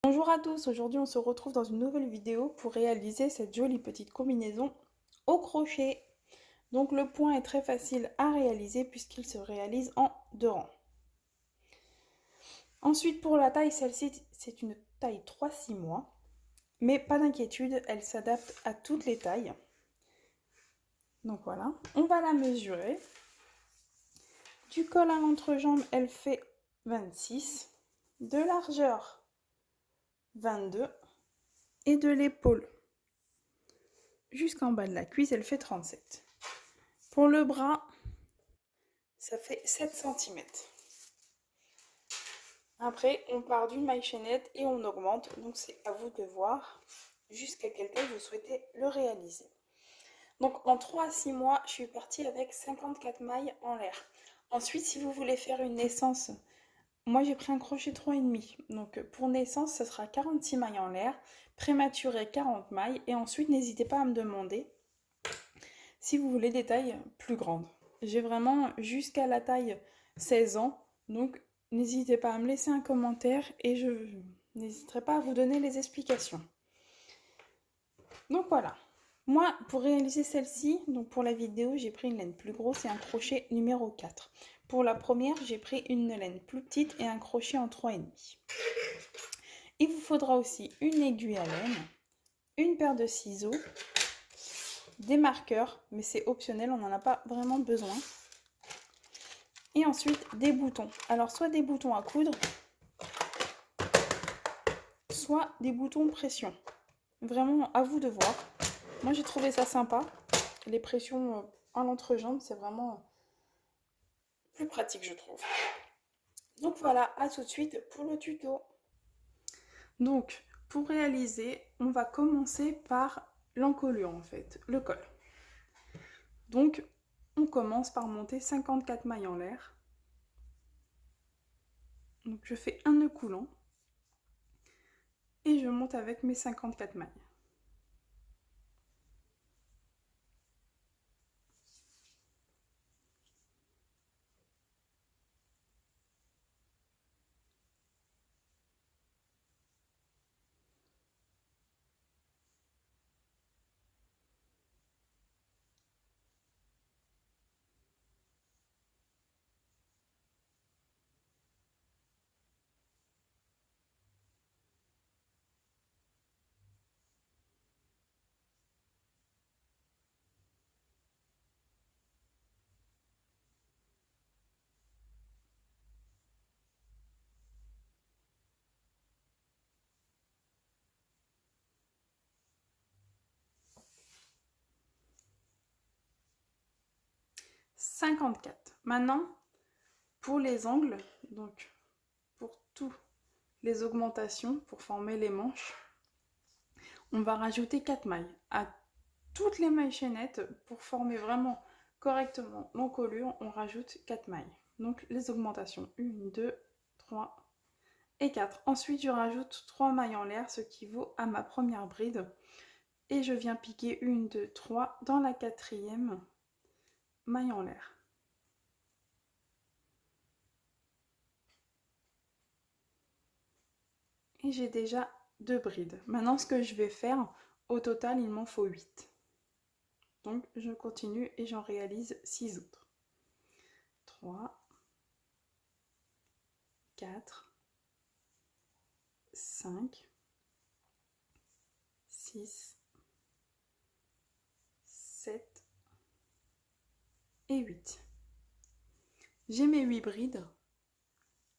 Bonjour à tous, aujourd'hui on se retrouve dans une nouvelle vidéo pour réaliser cette jolie petite combinaison au crochet. Donc le point est très facile à réaliser puisqu'il se réalise en 2 rangs. Ensuite pour la taille, celle-ci c'est une taille 3-6 mois, mais pas d'inquiétude, elle s'adapte à toutes les tailles. Donc voilà, on va la mesurer. Du col à l'entrejambe, elle fait 26, de largeur 22 et de l'épaule jusqu'en bas de la cuisse, elle fait 37. Pour le bras, ça fait 7 cm. Après, on part d'une maille chaînette et on augmente. Donc, c'est à vous de voir jusqu'à quelle taille vous souhaitez le réaliser. Donc, en 3 à 6 mois, je suis partie avec 54 mailles en l'air. Ensuite, si vous voulez faire une naissance, moi j'ai pris un crochet 3,5. Donc, pour naissance, ce sera 46 mailles en l'air. Prématuré, 40 mailles. Et ensuite, n'hésitez pas à me demander si vous voulez des tailles plus grandes. J'ai vraiment jusqu'à la taille 16 ans, donc n'hésitez pas à me laisser un commentaire et je n'hésiterai pas à vous donner les explications. Donc voilà, moi pour réaliser celle-ci, donc pour la vidéo, j'ai pris une laine plus grosse et un crochet numéro 4. Pour la première, j'ai pris une laine plus petite et un crochet en 3,5. Il vous faudra aussi une aiguille à laine, une paire de ciseaux, des marqueurs, mais c'est optionnel, on n'en a pas vraiment besoin. Et ensuite des boutons. Alors soit des boutons à coudre, soit des boutons pression. Vraiment à vous de voir. Moi j'ai trouvé ça sympa. Les pressions à l'entrejambe, c'est vraiment plus pratique je trouve. Donc voilà, à tout de suite pour le tuto. Donc pour réaliser, on va commencer par l'encolure en fait, le col. Donc on commence par monter 54 mailles en l'air. Donc je fais un nœud coulant et je monte avec mes 54 mailles. « 54. Maintenant, pour les angles, donc pour toutes les augmentations, pour former les manches, on va rajouter 4 mailles. À toutes les mailles chaînettes, pour former vraiment correctement l'encolure, on rajoute 4 mailles. Donc les augmentations, 1, 2, 3 et 4. Ensuite, je rajoute 3 mailles en l'air, ce qui vaut à ma première bride. Et je viens piquer 1, 2, 3 dans la 4e maille en l'air. Et j'ai déjà 2 brides. Maintenant, ce que je vais faire, au total, il m'en faut 8. Donc, je continue et j'en réalise 6 autres. 3, 4, 5, 6, 7 et 8. J'ai mes 8 brides.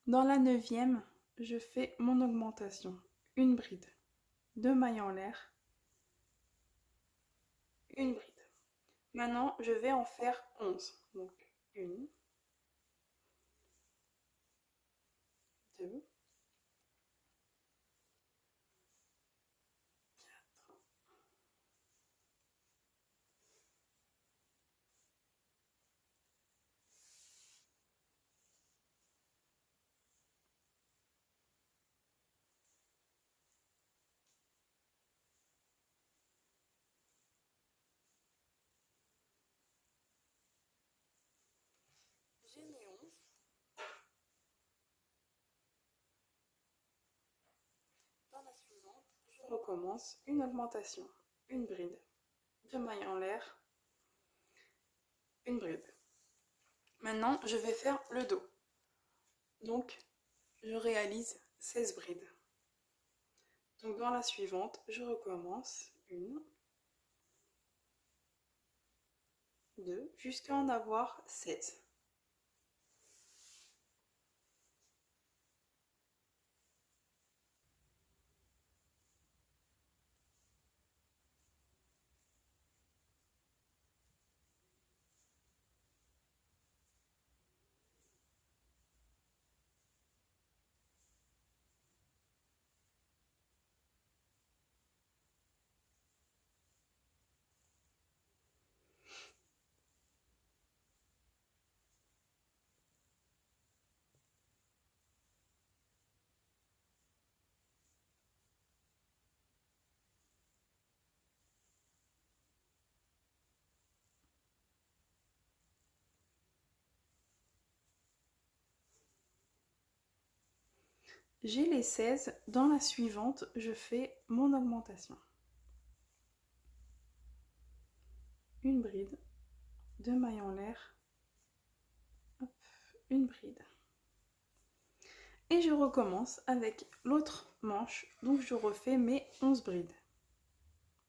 Dans la 9e, je fais mon augmentation. Une bride, 2 mailles en l'air, une bride. Maintenant, je vais en faire 11. Donc, 1, 2, 4, 11. recommence une augmentation, une bride, 2 mailles en l'air, une bride. Maintenant, je vais faire le dos. Donc, je réalise 16 brides. Donc, dans la suivante, je recommence une, 2, jusqu'à en avoir 16. J'ai les 16, dans la suivante, je fais mon augmentation. Une bride, 2 mailles en l'air, une bride. Et je recommence avec l'autre manche, donc je refais mes 11 brides.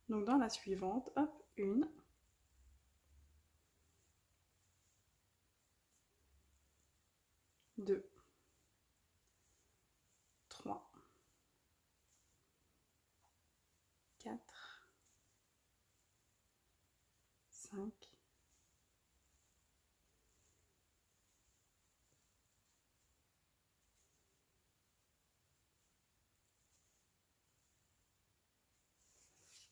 Donc dans la suivante, hop, une, 2, 3, 4, 5, 6.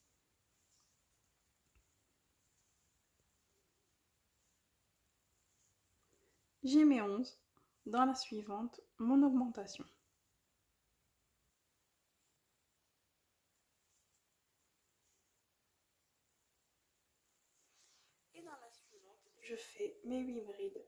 J'ai mes 11. Dans la suivante, mon augmentation. Et dans la suivante, je fais mes 8 brides.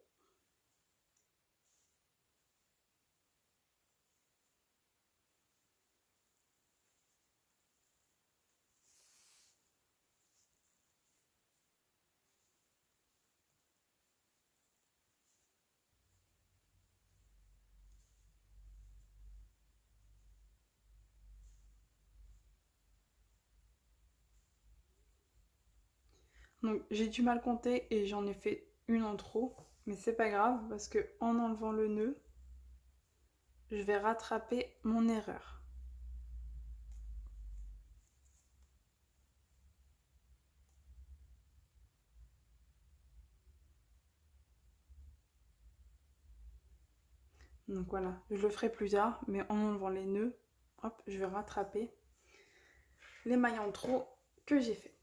Donc j'ai du mal compter et j'en ai fait une en trop, mais c'est pas grave parce que en enlevant le nœud, je vais rattraper mon erreur. Donc voilà, je le ferai plus tard, mais en enlevant les nœuds, hop, je vais rattraper les mailles en trop que j'ai faites.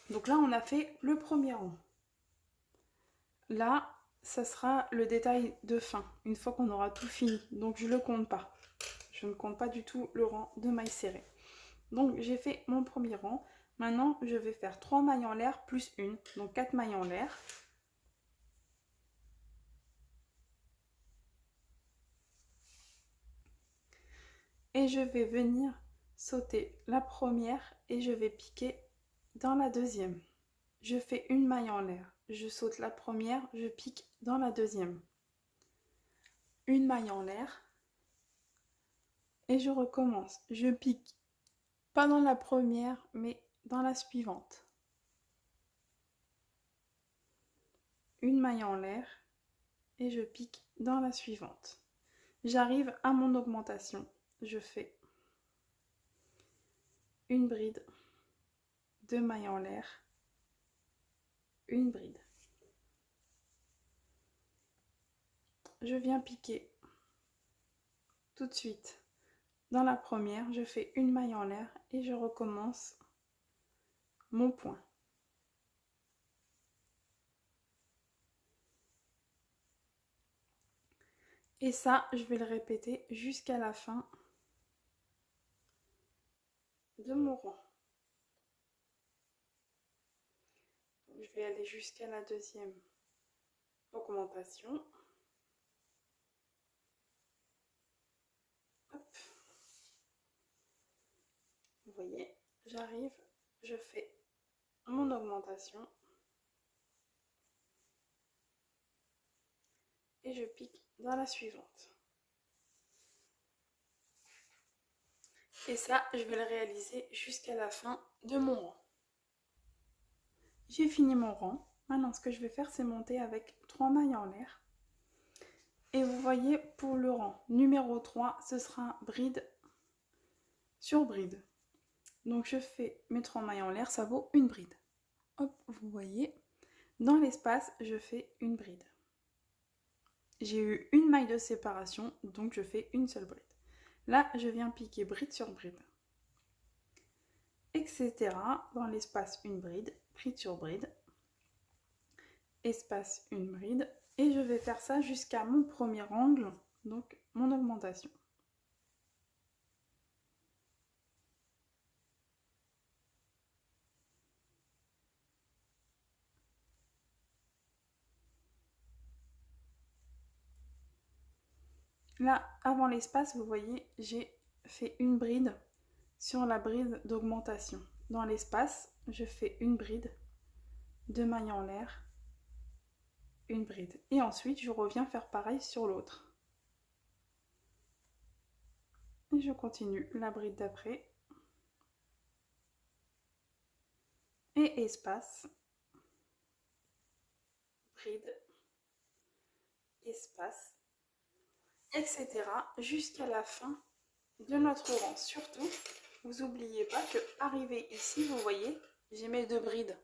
Donc là, on a fait le premier rang. Là, ça sera le détail de fin, une fois qu'on aura tout fini. Donc je ne le compte pas. Je ne compte pas du tout le rang de mailles serrées. Donc j'ai fait mon premier rang. Maintenant, je vais faire 3 mailles en l'air plus une, donc 4 mailles en l'air. Et je vais venir sauter la première et je vais piquer dans la deuxième. Je fais une maille en l'air, je saute la première, je pique dans la deuxième. Une maille en l'air et je recommence. Je pique pas dans la première mais dans la suivante. Une maille en l'air et je pique dans la suivante. J'arrive à mon augmentation. Je fais une bride, 2 mailles en l'air, une bride. Je viens piquer tout de suite. Dans la première, je fais une maille en l'air et je recommence mon point. Et ça, je vais le répéter jusqu'à la fin de mon rang. Je vais aller jusqu'à la deuxième augmentation. Hop. Vous voyez, j'arrive, je fais mon augmentation et je pique dans la suivante. Et ça, je vais le réaliser jusqu'à la fin de mon rang. J'ai fini mon rang. Maintenant, ce que je vais faire, c'est monter avec 3 mailles en l'air. Et vous voyez, pour le rang numéro 3, ce sera bride sur bride. Donc je fais mes 3 mailles en l'air, ça vaut une bride. Hop, vous voyez, dans l'espace, je fais une bride. J'ai eu une maille de séparation, donc je fais une seule bride. Là, je viens piquer bride sur bride, etc. Dans l'espace, une bride sur bride, espace, une bride. Et je vais faire ça jusqu'à mon premier angle, donc mon augmentation. Là, avant l'espace, vous voyez, j'ai fait une bride sur la bride d'augmentation. Dans l'espace, je fais une bride, 2 mailles en l'air, une bride. Et ensuite, je reviens faire pareil sur l'autre. Et je continue la bride d'après. Et espace, bride, espace, etc. jusqu'à la fin de notre rang. Surtout, vous n'oubliez pas que arrivé ici, vous voyez, j'ai mes 2 brides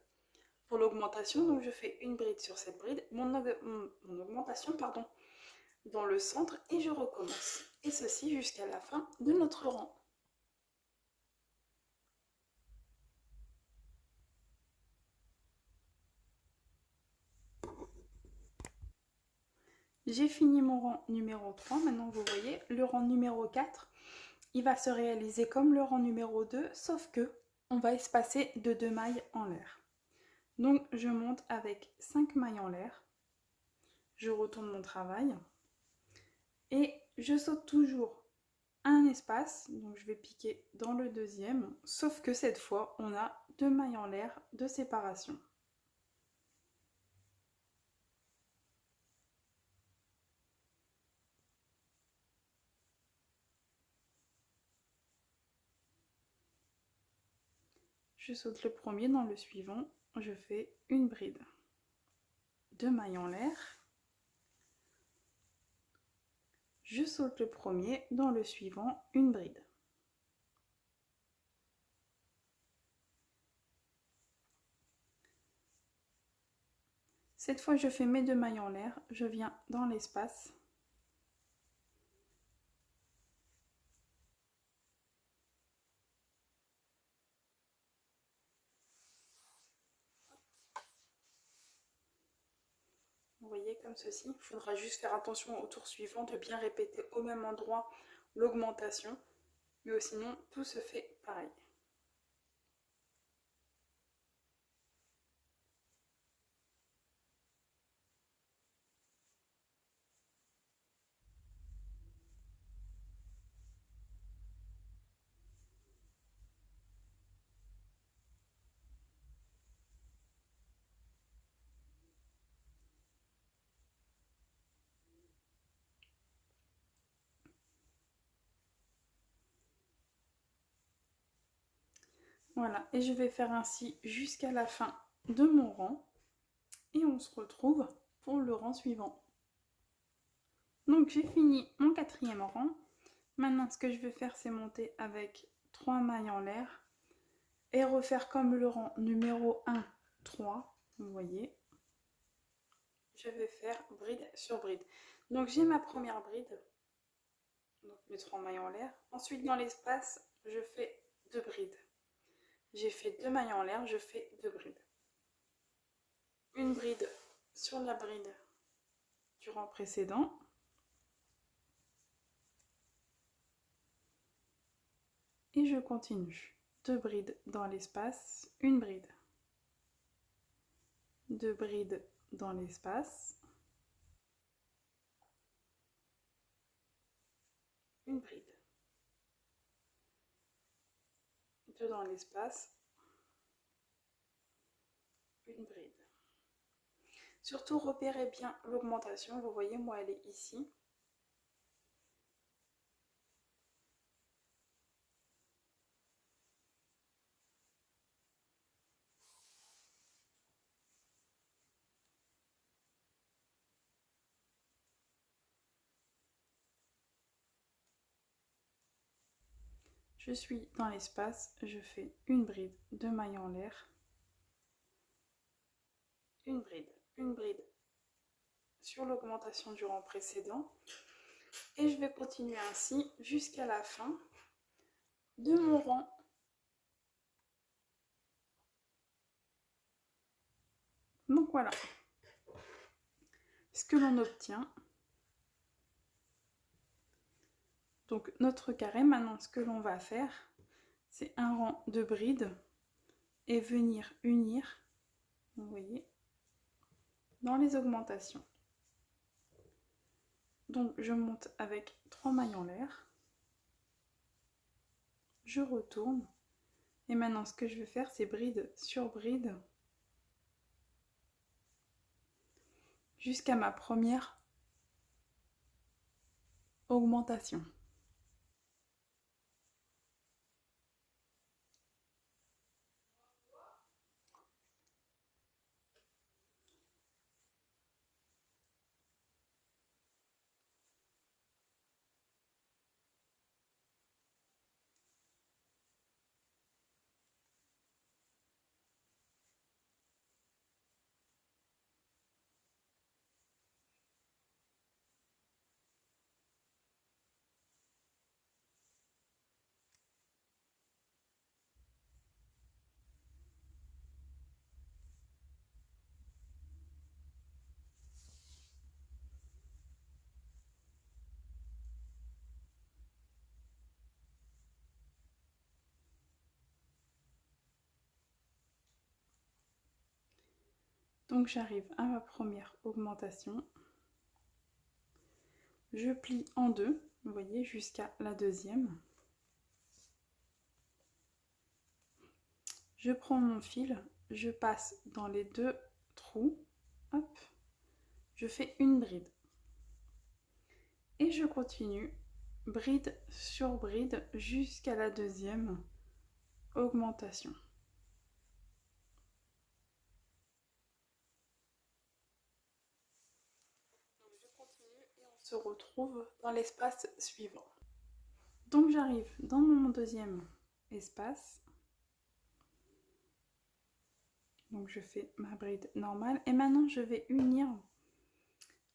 pour l'augmentation, donc je fais une bride sur cette bride, mon augmentation, pardon, dans le centre, et je recommence. Et ceci jusqu'à la fin de notre rang. J'ai fini mon rang numéro 3, maintenant vous voyez, le rang numéro 4, il va se réaliser comme le rang numéro 2, sauf que on va espacer de 2 mailles en l'air. Donc je monte avec 5 mailles en l'air, je retourne mon travail, et je saute toujours un espace, donc je vais piquer dans le deuxième, sauf que cette fois, on a 2 mailles en l'air de séparation. Je saute le premier, dans le suivant, je fais une bride. 2 mailles en l'air. Je saute le premier, dans le suivant, une bride. Cette fois, je fais mes 2 mailles en l'air, je viens dans l'espace. Vous voyez, comme ceci. Il faudra juste faire attention au tour suivant de bien répéter au même endroit l'augmentation, mais sinon tout se fait pareil. Voilà, et je vais faire ainsi jusqu'à la fin de mon rang. Et on se retrouve pour le rang suivant. Donc j'ai fini mon 4e rang. Maintenant, ce que je vais faire, c'est monter avec 3 mailles en l'air et refaire comme le rang numéro 1, 3. Vous voyez, je vais faire bride sur bride. Donc j'ai ma première bride, donc mes 3 mailles en l'air. Ensuite, dans l'espace, je fais 2 brides. J'ai fait 2 mailles en l'air, je fais 2 brides. Une bride sur la bride du rang précédent. Et je continue. 2 brides dans l'espace, une bride. 2 brides dans l'espace, une bride. 2 dans l'espace, une bride. Surtout repérez bien l'augmentation, vous voyez moi elle est ici. Je suis dans l'espace, je fais une bride, 2 mailles en l'air, une bride sur l'augmentation du rang précédent et je vais continuer ainsi jusqu'à la fin de mon rang. Donc voilà ce que l'on obtient. Donc notre carré, maintenant ce que l'on va faire, c'est un rang de brides et venir unir, vous voyez, dans les augmentations. Donc je monte avec 3 mailles en l'air, je retourne et maintenant ce que je vais faire c'est bride sur bride jusqu'à ma première augmentation. Donc j'arrive à ma première augmentation, je plie en deux, vous voyez, jusqu'à la deuxième. Je prends mon fil, je passe dans les deux trous, hop, je fais une bride. Et je continue, bride sur bride, jusqu'à la deuxième augmentation. Donc je continue et on se retrouve dans l'espace suivant. Donc j'arrive dans mon deuxième espace. Donc je fais ma bride normale et maintenant je vais unir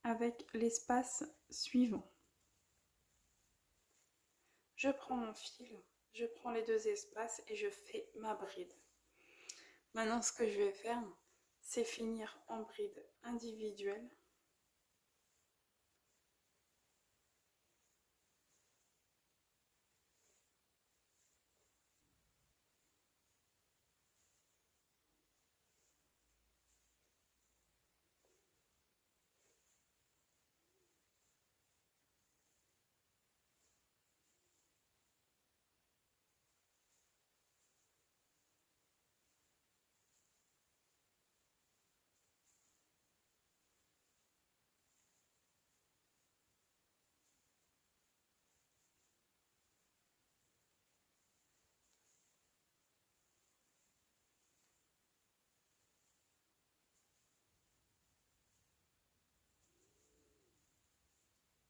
avec l'espace suivant. Je prends mon fil, je prends les deux espaces et je fais ma bride. Maintenant ce que je vais faire, c'est finir en bride individuelle.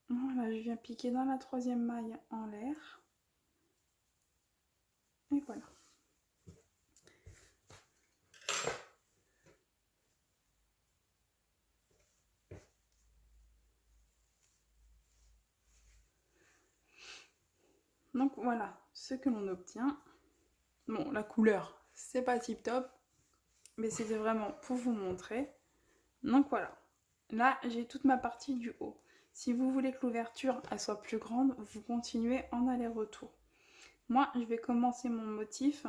Voilà, je viens piquer dans la troisième maille en l'air. Et voilà. Donc voilà ce que l'on obtient. Bon, la couleur, c'est pas tip top, mais c'était vraiment pour vous montrer. Donc voilà. Là, j'ai toute ma partie du haut. Si vous voulez que l'ouverture elle soit plus grande, vous continuez en aller-retour. Moi, je vais commencer mon motif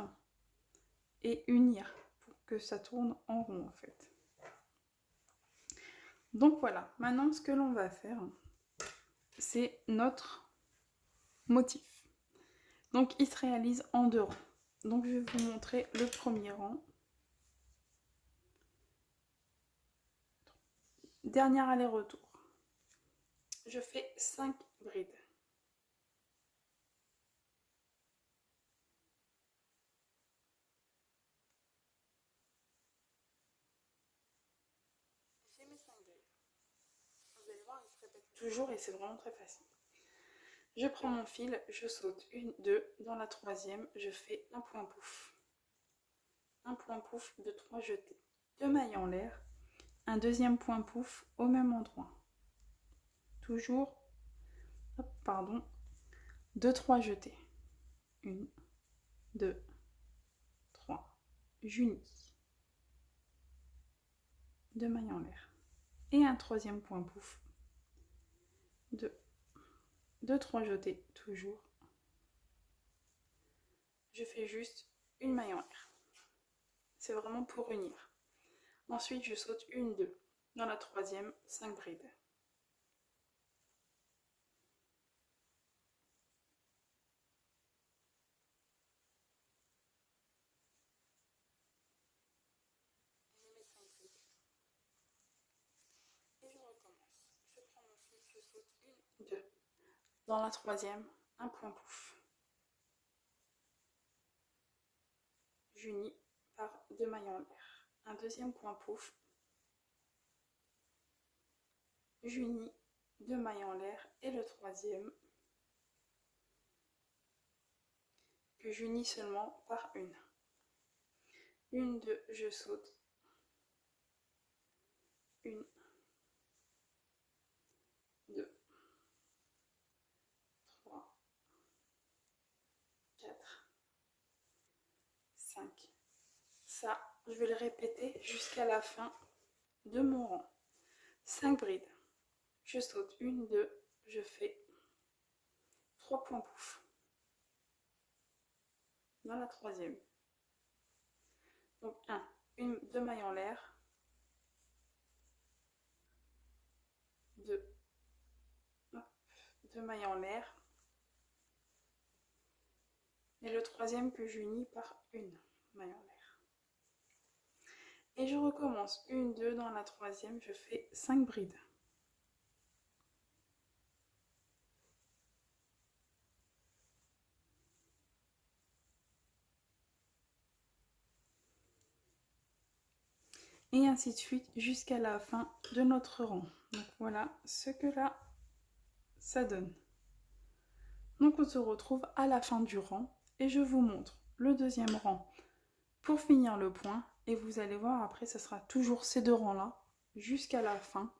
et unir pour que ça tourne en rond en fait. Donc voilà, maintenant ce que l'on va faire, c'est notre motif. Donc il se réalise en deux rangs. Donc je vais vous montrer le premier rang. Dernier aller-retour. Je fais 5 brides. J'ai mes 5 brides. Vous allez voir, il se répète toujours et c'est vraiment très facile. Je prends mon fil, je saute 1, 2, dans la troisième, je fais un point pouf. Un point pouf de 3 jetés. 2 mailles en l'air, un deuxième point pouf au même endroit. Toujours, hop, pardon, 2, 3 jetés. 1, 2, 3, j'unis. 2 mailles en l'air. Et un troisième point pouf. 2, 2, 3 jetés, toujours. Je fais juste une maille en l'air. C'est vraiment pour unir. Ensuite, je saute 1, 2. Dans la troisième, 5 brides. Et je recommence. Je prends mon fil, je saute 1, 2. Dans la troisième, un point pouf. J'unis par 2 mailles en l'air. Un deuxième point pouf. J'unis 2 mailles en l'air. Et le troisième, que j'unis seulement par une. 1, 2, je saute. 1, 2, 3, 4, 5. Ça, je vais le répéter jusqu'à la fin de mon rang. 5 brides. Je saute 1, 2, je fais 3 points pouf. Dans la troisième. Donc 1, 2 mailles en l'air. 2, 2 mailles en l'air. Et le troisième que j'unis par une maille en l'air. Et je recommence 1, 2, dans la troisième, je fais 5 brides. Et ainsi de suite jusqu'à la fin de notre rang. Donc voilà ce que là, ça donne. Donc on se retrouve à la fin du rang et je vous montre le deuxième rang pour finir le point. Et vous allez voir après, ce sera toujours ces deux rangs-là jusqu'à la fin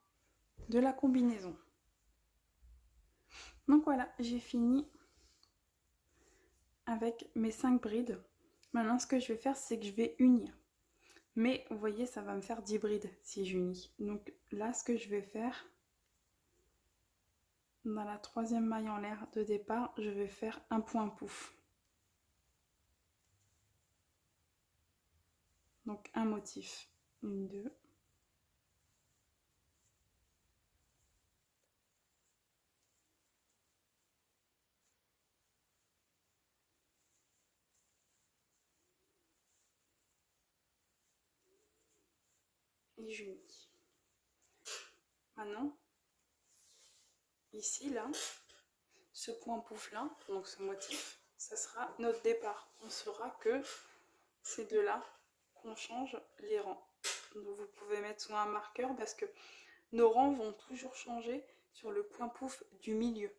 de la combinaison. Donc voilà, j'ai fini avec mes 5 brides. Maintenant, ce que je vais faire, c'est que je vais unir. Mais vous voyez, ça va me faire 10 brides si j'unis. Donc là, ce que je vais faire, dans la troisième maille en l'air de départ, je vais faire un point pouf. Donc un motif. 1, 2. Et j'unis. Maintenant, ici, là, ce point pouf là, donc ce motif, ça sera notre départ. On saura que c'est de là qu'on change les rangs. Donc vous pouvez mettre soit un marqueur parce que nos rangs vont toujours changer sur le point pouf du milieu.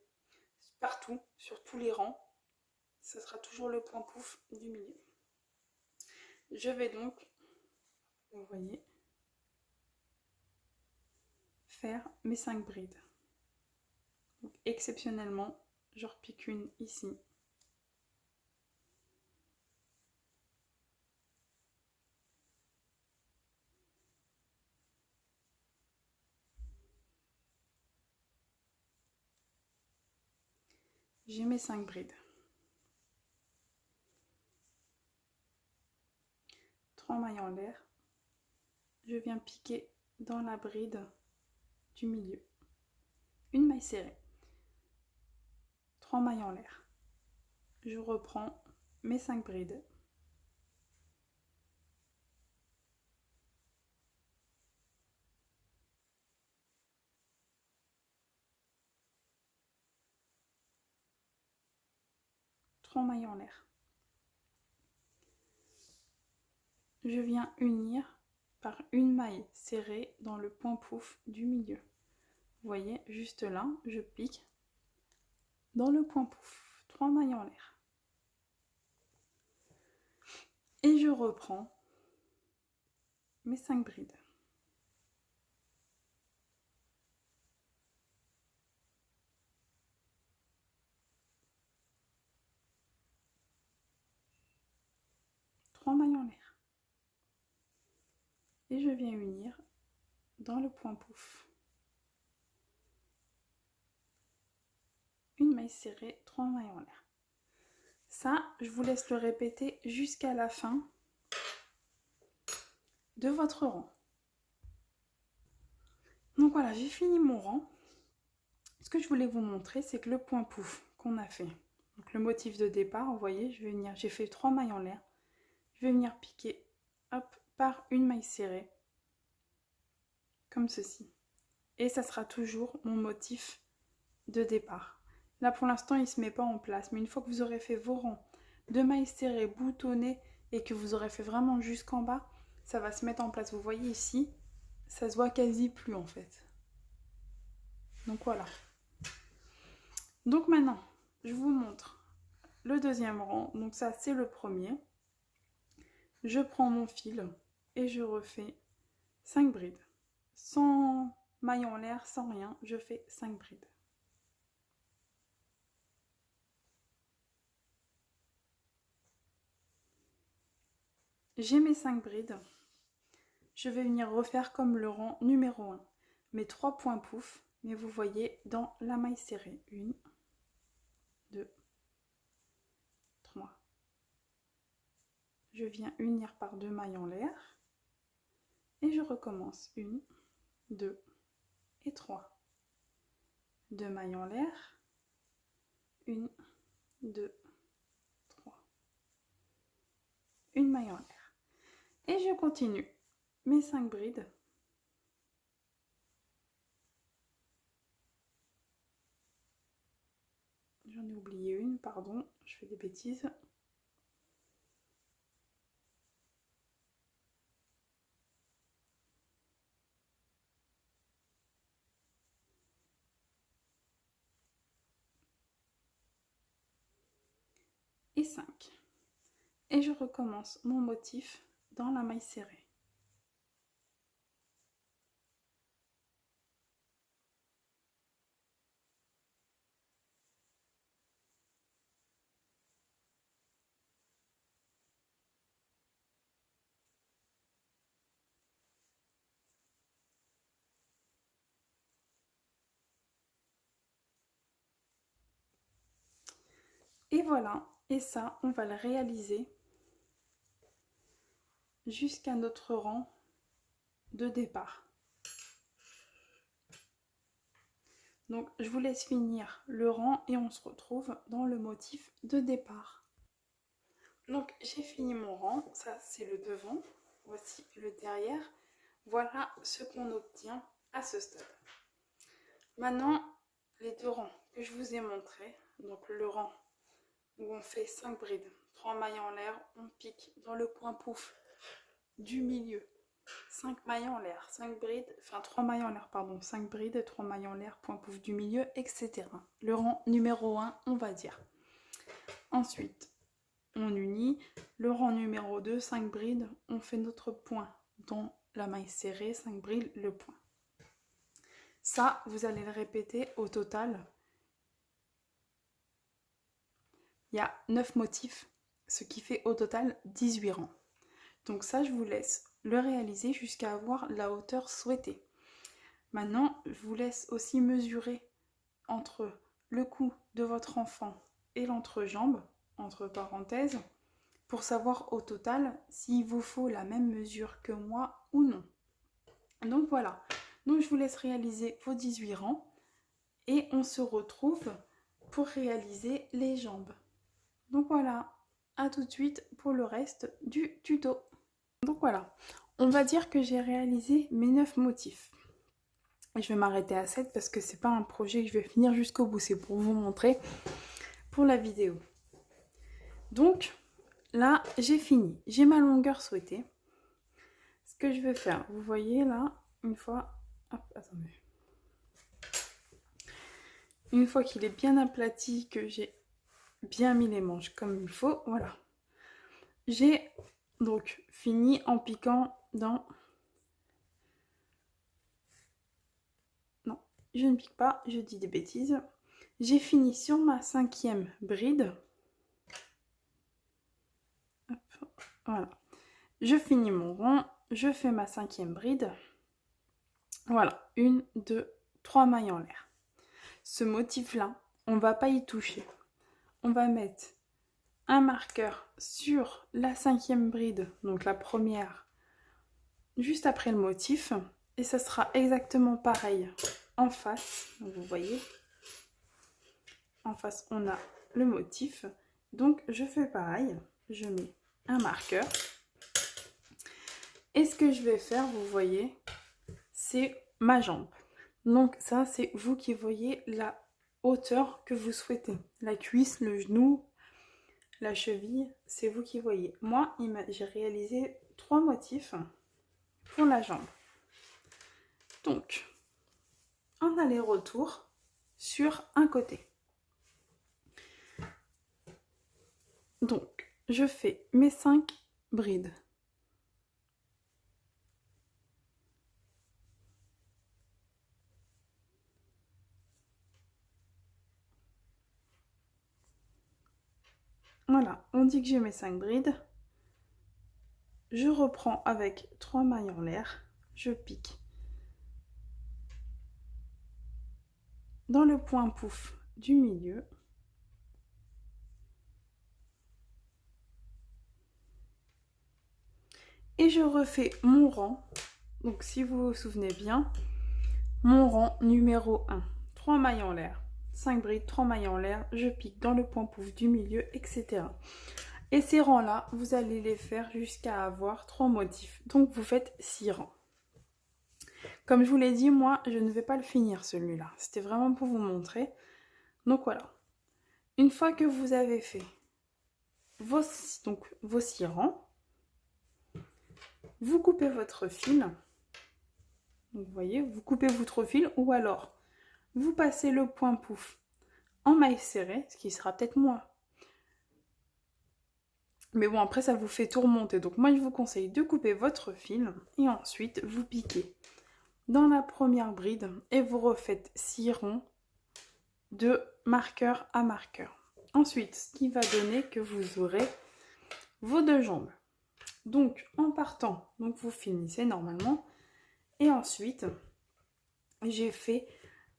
Partout, sur tous les rangs, ça sera toujours le point pouf du milieu. Je vais donc, vous voyez, faire mes 5 brides. Donc, exceptionnellement, je repique une ici. J'ai mes 5 brides. 3 mailles en l'air. Je viens piquer dans la bride du milieu. Une maille serrée. 3 mailles en l'air. Je reprends mes 5 brides. 3 mailles en l'air. Je viens unir par une maille serrée dans le point pouf du milieu. Vous voyez, juste là, je pique dans le point pouf, 3 mailles en l'air. Et je reprends mes 5 brides. Mailles en l'air. Et je viens unir dans le point pouf. Une maille serrée, 3 mailles en l'air. Ça, je vous laisse le répéter jusqu'à la fin de votre rang. Donc voilà, j'ai fini mon rang. Ce que je voulais vous montrer, c'est que le point pouf qu'on a fait, donc le motif de départ, vous voyez, je vais venir, j'ai fait 3 mailles en l'air. Je vais venir piquer, hop, par une maille serrée, comme ceci. Et ça sera toujours mon motif de départ. Là, pour l'instant, il ne se met pas en place. Mais une fois que vous aurez fait vos rangs de mailles serrées, boutonnés, et que vous aurez fait vraiment jusqu'en bas, ça va se mettre en place. Vous voyez ici, ça se voit quasi plus en fait. Donc voilà. Donc maintenant, je vous montre le deuxième rang. Donc ça, c'est le premier. Je prends mon fil et je refais 5 brides. Sans maille en l'air, sans rien, je fais 5 brides. J'ai mes 5 brides. Je vais venir refaire comme le rang numéro 1. Mes 3 points pouf, mais vous voyez dans la maille serrée. 1, 2, 3. Je viens unir par 2 mailles en l'air. Et je recommence. 1, 2 et 3. 2 mailles en l'air. 1, 2, 3. Une maille en l'air. Et je continue mes 5 brides. J'en ai oublié une, pardon, je fais des bêtises. Et 5. Et je recommence mon motif dans la maille serrée. Et voilà, et ça, on va le réaliser jusqu'à notre rang de départ. Donc, je vous laisse finir le rang et on se retrouve dans le motif de départ. Donc, j'ai fini mon rang, ça c'est le devant, voici le derrière. Voilà ce qu'on obtient à ce stade. Maintenant, les 2 rangs que je vous ai montrés, donc le rang où on fait 5 brides, 3 mailles en l'air, on pique dans le point pouf du milieu, 5 mailles en l'air, 5 brides, enfin 3 mailles en l'air, pardon, 5 brides, 3 mailles en l'air, point pouf du milieu, etc. Le rang numéro 1, on va dire. Ensuite, on unit. Le rang numéro 2, 5 brides, on fait notre point dans la maille serrée, 5 brides, le point. Ça, vous allez le répéter au total. Il y a 9 motifs, ce qui fait au total 18 rangs. Donc ça, je vous laisse le réaliser jusqu'à avoir la hauteur souhaitée. Maintenant, je vous laisse aussi mesurer entre le cou de votre enfant et l'entrejambe, entre parenthèses, pour savoir au total s'il vous faut la même mesure que moi ou non. Donc voilà, donc je vous laisse réaliser vos 18 rangs et on se retrouve pour réaliser les jambes. Donc voilà, à tout de suite pour le reste du tuto. Donc voilà, on va dire que j'ai réalisé mes 9 motifs. Et je vais m'arrêter à 7 parce que c'est pas un projet que je vais finir jusqu'au bout, c'est pour vous montrer pour la vidéo. Donc là, j'ai fini. J'ai ma longueur souhaitée. Ce que je vais faire, vous voyez là, une fois... Hop, attendez. Une fois qu'il est bien aplati, que j'ai bien mis les manches comme il faut, voilà. J'ai donc fini en piquant dans... Non, je ne pique pas, je dis des bêtises. J'ai fini sur ma 5e bride. Hop, voilà. Je finis mon rond, je fais ma 5e bride. Voilà, 1, 2, 3 mailles en l'air. Ce motif-là, on ne va pas y toucher. On va mettre un marqueur sur la 5e bride, donc la première, juste après le motif. Et ça sera exactement pareil en face. Donc vous voyez, en face, on a le motif. Donc je fais pareil, je mets un marqueur. Et ce que je vais faire, vous voyez, c'est ma jambe. Donc ça, c'est vous qui voyez la hauteur que vous souhaitez. La cuisse, le genou, la cheville, c'est vous qui voyez. Moi, j'ai réalisé 3 motifs pour la jambe. Donc, en aller-retour sur un côté. Donc, je fais mes 5 brides. Voilà, on dit que j'ai mes 5 brides. Je reprends avec 3 mailles en l'air. Je pique dans le point pouf du milieu. Et je refais mon rang. Donc si vous vous souvenez bien, mon rang numéro 1. 3 mailles en l'air. 5 brides, 3 mailles en l'air. Je pique dans le point pouf du milieu, etc. Et ces rangs-là, vous allez les faire jusqu'à avoir 3 motifs. Donc vous faites 6 rangs. Comme je vous l'ai dit, moi, je ne vais pas le finir celui-là. C'était vraiment pour vous montrer. Donc voilà. Une fois que vous avez fait vos 6 rangs, vous coupez votre fil. Donc, vous voyez, vous coupez votre fil ou alors vous passez le point pouf en maille serrée, ce qui sera peut-être moins. Mais bon, après, ça vous fait tout remonter. Donc moi, je vous conseille de couper votre fil et ensuite, vous piquez dans la première bride et vous refaites 6 ronds de marqueur à marqueur. Ensuite, ce qui va donner que vous aurez vos 2 jambes. Donc, en partant, donc vous finissez normalement. Et ensuite, j'ai fait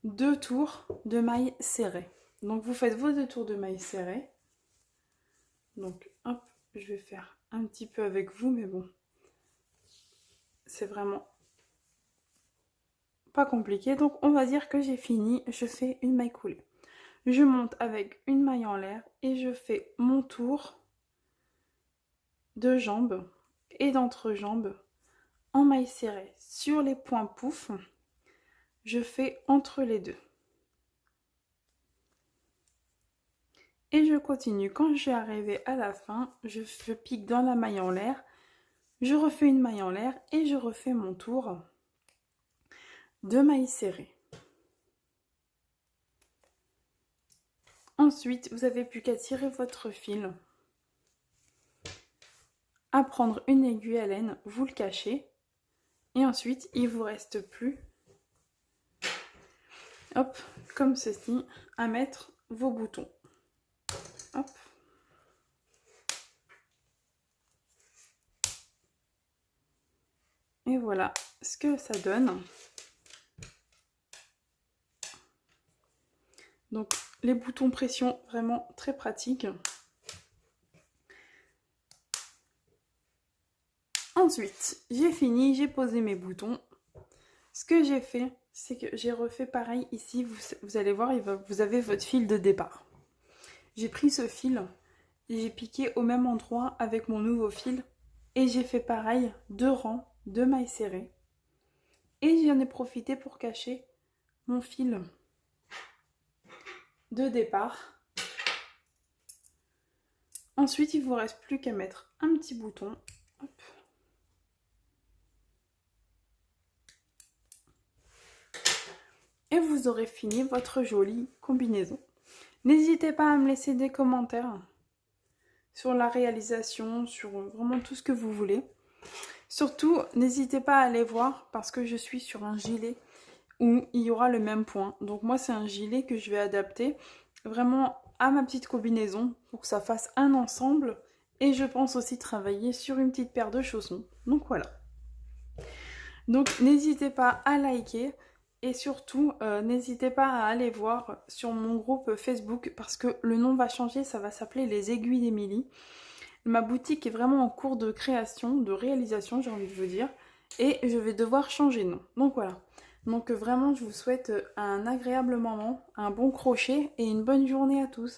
2 tours de mailles serrées. Donc, vous faites vos 2 tours de mailles serrées. Donc, hop, je vais faire un petit peu avec vous, mais bon, c'est vraiment pas compliqué. Donc, on va dire que j'ai fini. Je fais une maille coulée. Je monte avec une maille en l'air et je fais mon tour de jambes et d'entrejambe en maille serrée. Sur les points pouf, je fais entre les deux. Et je continue. Quand je vais arriver à la fin, je pique dans la maille en l'air, je refais une maille en l'air et je refais mon tour de maille serrée. Ensuite, vous n'avez plus qu'à tirer votre fil, à prendre une aiguille à laine, vous le cachez, et ensuite, il ne vous reste plus, hop, comme ceci, à mettre vos boutons. Hop. Et voilà ce que ça donne. Donc, les boutons pression, vraiment très pratiques. Ensuite, j'ai fini, j'ai posé mes boutons. Ce que j'ai fait, c'est que j'ai refait pareil ici. Vous allez voir, vous avez votre fil de départ. J'ai pris ce fil et j'ai piqué au même endroit avec mon nouveau fil. Et j'ai fait pareil, 2 rangs de mailles serrées. Et j'en ai profité pour cacher mon fil de départ Ensuite, il vous reste plus qu'à mettre un petit bouton. Hop. Et vous aurez fini votre jolie combinaison. N'hésitez pas à me laisser des commentaires sur la réalisation, sur vraiment tout ce que vous voulez. Surtout, n'hésitez pas à aller voir parce que je suis sur un gilet où il y aura le même point. Donc moi, c'est un gilet que je vais adapter vraiment à ma petite combinaison pour que ça fasse un ensemble. Et je pense aussi travailler sur une petite paire de chaussons. Donc voilà. Donc n'hésitez pas à liker. Et surtout, n'hésitez pas à aller voir sur mon groupe Facebook parce que le nom va changer, ça va s'appeler Les Aiguilles d'Émilie. Ma boutique est vraiment en cours de création, de réalisation, j'ai envie de vous dire. Et je vais devoir changer de nom. Donc voilà. Donc vraiment, je vous souhaite un agréable moment, un bon crochet et une bonne journée à tous.